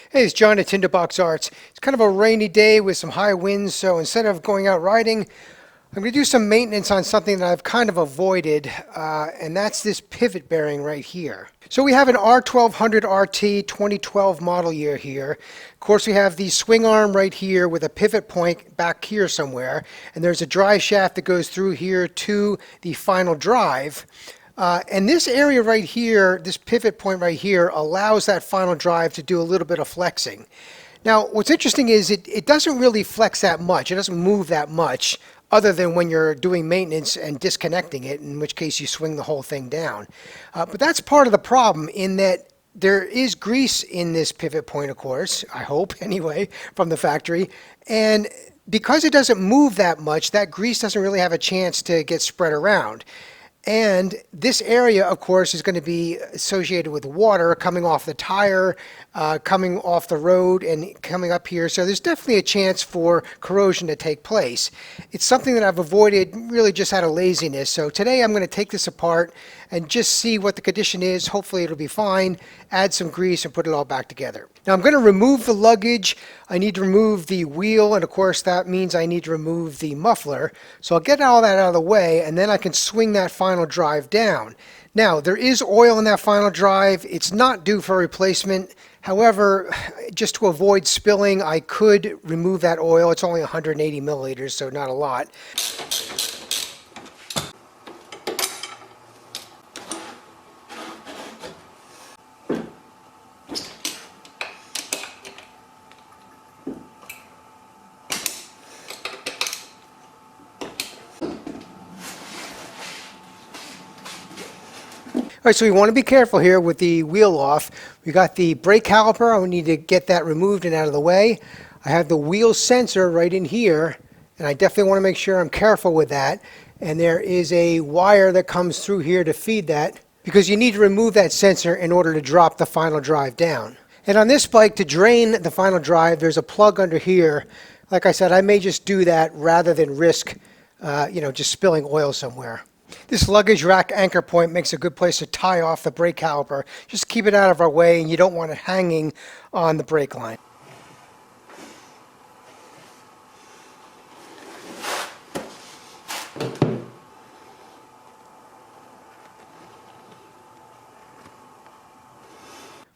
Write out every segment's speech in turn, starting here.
Hey, it's John at Tinderbox Arts. It's kind of a rainy day with some high winds, so instead of going out riding, I'm going to do some maintenance on something that I've kind of avoided, and that's this pivot bearing right here. So we have an R1200RT 2012 model year here. Of course, we have the swing arm right here with a pivot point back here somewhere, and there's a drive shaft that goes through here to the final drive. And this area right here, this pivot point right here, allows that final drive to do a little bit of flexing. Now, what's interesting is it doesn't really flex that much. It doesn't move that much, other than when you're doing maintenance and disconnecting it, in which case you swing the whole thing down. But that's part of the problem, in that there is grease in this pivot point, of course, I hope anyway, from the factory. And because it doesn't move that much, that grease doesn't really have a chance to get spread around. And this area, of course, is going to be associated with water coming off the tire, coming off the road, and coming up here. So there's definitely a chance for corrosion to take place. It's something that I've avoided really just out of laziness. So today I'm going to take this apart and just see what the condition is. Hopefully it'll be fine. Add some grease and put it all back together. Now I'm going to remove the luggage. I need to remove the wheel, and of course that means I need to remove the muffler. So I'll get all that out of the way, and then I can swing that final drive down. Now there is oil in that final drive. It's not due for replacement. However, just to avoid spilling, I could remove that oil. It's only 180 milliliters, so not a lot. All right, so we want to be careful here with the wheel off. We got the brake caliper. I need to get that removed and out of the way. I have the wheel sensor right in here, and I definitely want to make sure I'm careful with that. And there is a wire that comes through here to feed that, because you need to remove that sensor in order to drop the final drive down. And on this bike, to drain the final drive, there's a plug under here. Like I said, I may just do that rather than risk just spilling oil somewhere. This luggage rack anchor point makes a good place to tie off the brake caliper. Just keep it out of our way, and you don't want it hanging on the brake line.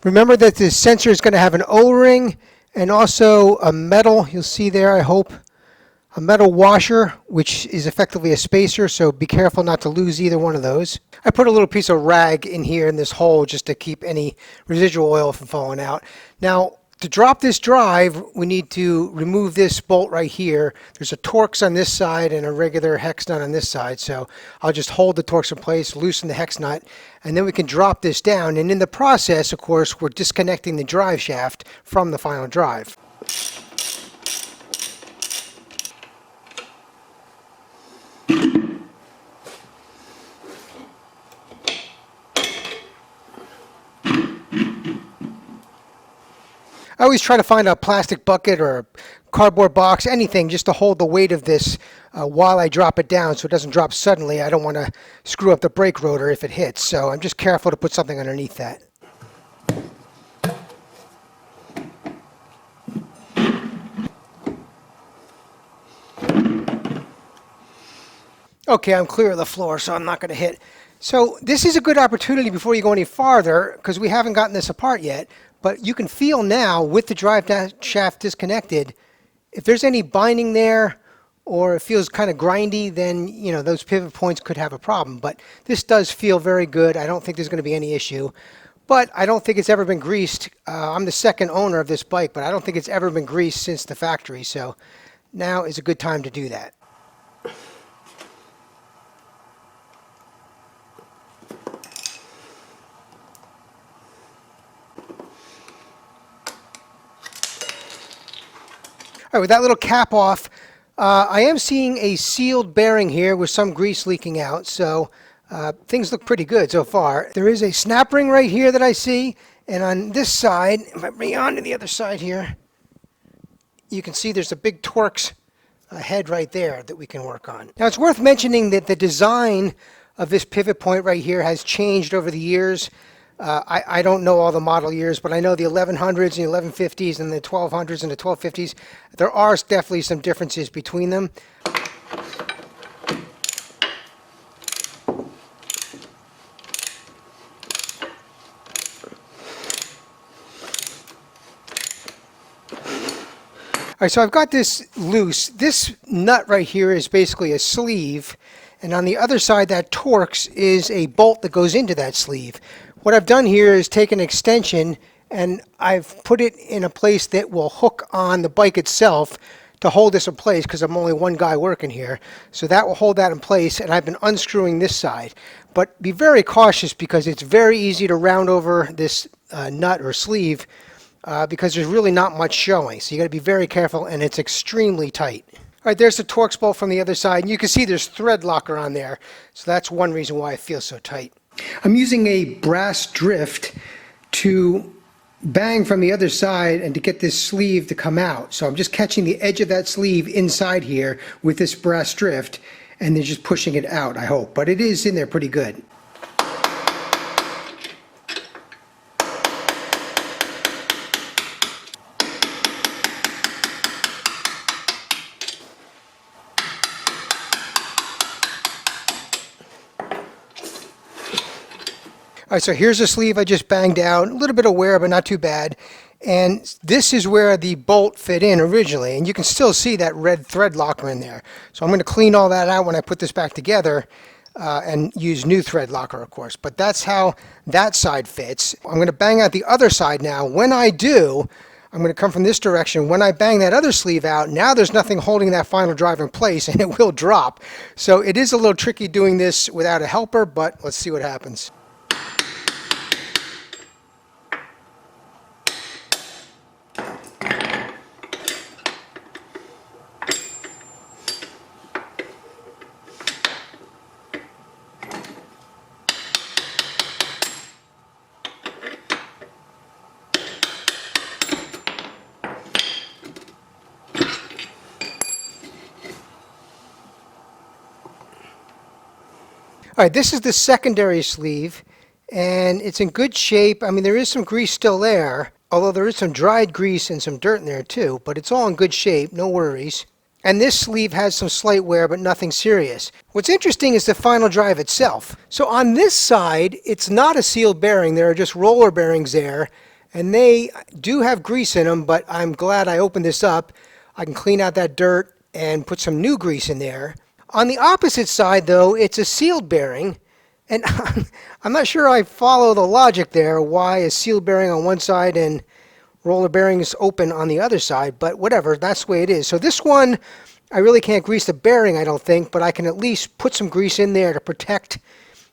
Remember that this sensor is going to have an O-ring and also a metal, you'll see there, I hope, a metal washer, which is effectively a spacer, so be careful not to lose either one of those. I put a little piece of rag in here in this hole just to keep any residual oil from falling out. Now, to drop this drive, we need to remove this bolt right here. There's a Torx on this side and a regular hex nut on this side, so I'll just hold the Torx in place, loosen the hex nut, and then we can drop this down. And in the process, of course, we're disconnecting the drive shaft from the final drive. I always try to find a plastic bucket or a cardboard box, anything, just to hold the weight of this while I drop it down so it doesn't drop suddenly. I don't want to screw up the brake rotor if it hits, so I'm just careful to put something underneath that. Okay, I'm clear of the floor, so I'm not going to hit. So this is a good opportunity before you go any farther, because we haven't gotten this apart yet, but you can feel now with the drive shaft disconnected, if there's any binding there or it feels kind of grindy, then those pivot points could have a problem. But this does feel very good. I don't think there's going to be any issue. But I don't think it's ever been greased. I'm the second owner of this bike, but I don't think it's ever been greased since the factory. So now is a good time to do that. All right, with that little cap off, I am seeing a sealed bearing here with some grease leaking out, so things look pretty good so far. There is a snap ring right here that I see, and on this side, if I bring it on to the other side here, you can see there's a big Torx head right there that we can work on. Now, it's worth mentioning that the design of this pivot point right here has changed over the years. I don't know all the model years, but I know the 1100s and the 1150s and the 1200s and the 1250s. There are definitely some differences between them. All right, so I've got this loose. This nut right here is basically a sleeve, and on the other side, that Torx is a bolt that goes into that sleeve. What I've done here is take an extension and I've put it in a place that will hook on the bike itself to hold this in place, because I'm only one guy working here. So that will hold that in place, and I've been unscrewing this side. But be very cautious, because it's very easy to round over this nut or sleeve because there's really not much showing. So you got to be very careful, and it's extremely tight. All right, there's the Torx bolt from the other side, and you can see there's thread locker on there. So that's one reason why it feels so tight. I'm using a brass drift to bang from the other side and to get this sleeve to come out. So I'm just catching the edge of that sleeve inside here with this brass drift and then just pushing it out, I hope. But it is in there pretty good. All right, so here's the sleeve I just banged out. A little bit of wear, but not too bad. And this is where the bolt fit in originally. And you can still see that red thread locker in there. So I'm going to clean all that out when I put this back together and use new thread locker, of course. But that's how that side fits. I'm going to bang out the other side now. When I do, I'm going to come from this direction. When I bang that other sleeve out, now there's nothing holding that final drive in place, and it will drop. So it is a little tricky doing this without a helper, but let's see what happens. All right, this is the secondary sleeve, and it's in good shape. I mean, there is some grease still there, although there is some dried grease and some dirt in there too, but it's all in good shape, no worries. And this sleeve has some slight wear, but nothing serious. What's interesting is the final drive itself. So on this side, it's not a sealed bearing. There are just roller bearings there, and they do have grease in them, but I'm glad I opened this up. I can clean out that dirt and put some new grease in there. On the opposite side, though, it's a sealed bearing, and I'm not sure I follow the logic there, why a sealed bearing on one side and roller bearings open on the other side, but whatever, that's the way it is. So this one, I really can't grease the bearing, I don't think, but I can at least put some grease in there to protect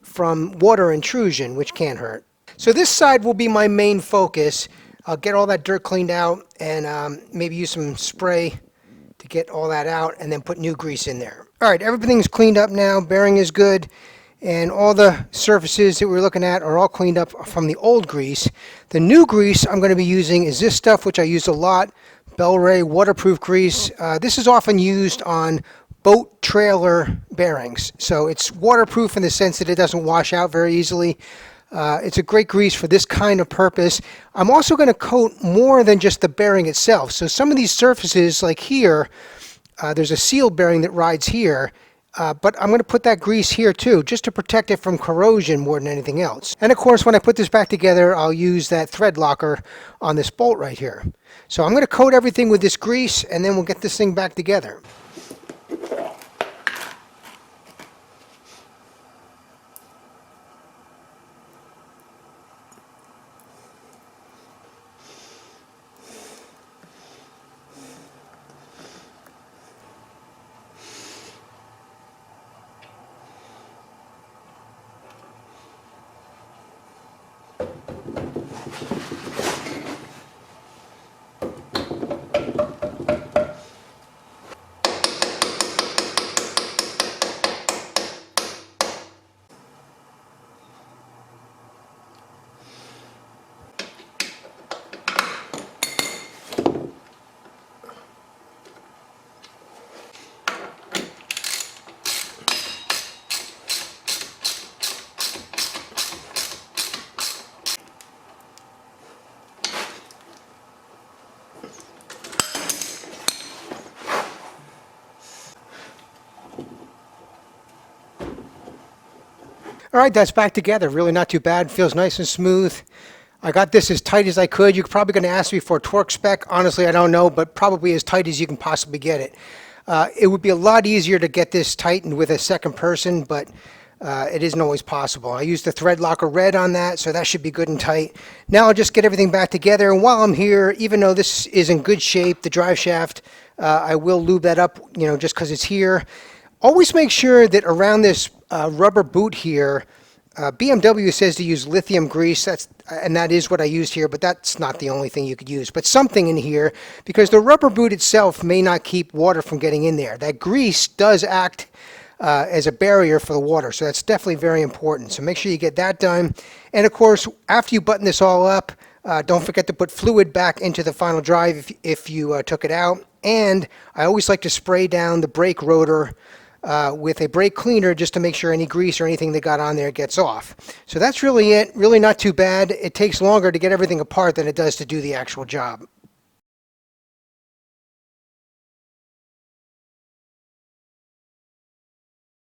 from water intrusion, which can't hurt. So this side will be my main focus. I'll get all that dirt cleaned out and maybe use some spray to get all that out and then put new grease in there. All right, everything's cleaned up now. Bearing is good, and all the surfaces that we're looking at are all cleaned up from the old grease. The new grease I'm going to be using is this stuff, which I use a lot, Bel-Ray waterproof grease. This is often used on boat trailer bearings, so it's waterproof in the sense that it doesn't wash out very easily. It's a great grease for this kind of purpose. I'm also going to coat more than just the bearing itself. So some of these surfaces, like here, there's a sealed bearing that rides here, but I'm going to put that grease here too, just to protect it from corrosion more than anything else. And of course, when I put this back together, I'll use that thread locker on this bolt right here. So I'm going to coat everything with this grease, and then we'll get this thing back together. All right, that's back together. Really not too bad. Feels nice and smooth. I got this as tight as I could. You're probably going to ask me for a torque spec. Honestly, I don't know, but probably as tight as you can possibly get it. It would be a lot easier to get this tightened with a second person, but it isn't always possible. I used the thread locker red on that, so that should be good and tight. Now I'll just get everything back together, and while I'm here, even though this is in good shape, the drive shaft, I will lube that up, just because it's here. Always make sure that around this rubber boot here, BMW says to use lithium grease, and that is what I used here, but that's not the only thing you could use. But something in here, because the rubber boot itself may not keep water from getting in there. That grease does act as a barrier for the water, so that's definitely very important. So make sure you get that done. And of course, after you button this all up, don't forget to put fluid back into the final drive if you took it out. And I always like to spray down the brake rotor with a brake cleaner just to make sure any grease or anything that got on there gets off. So that's really it. Really not too bad. It takes longer to get everything apart than it does to do the actual job.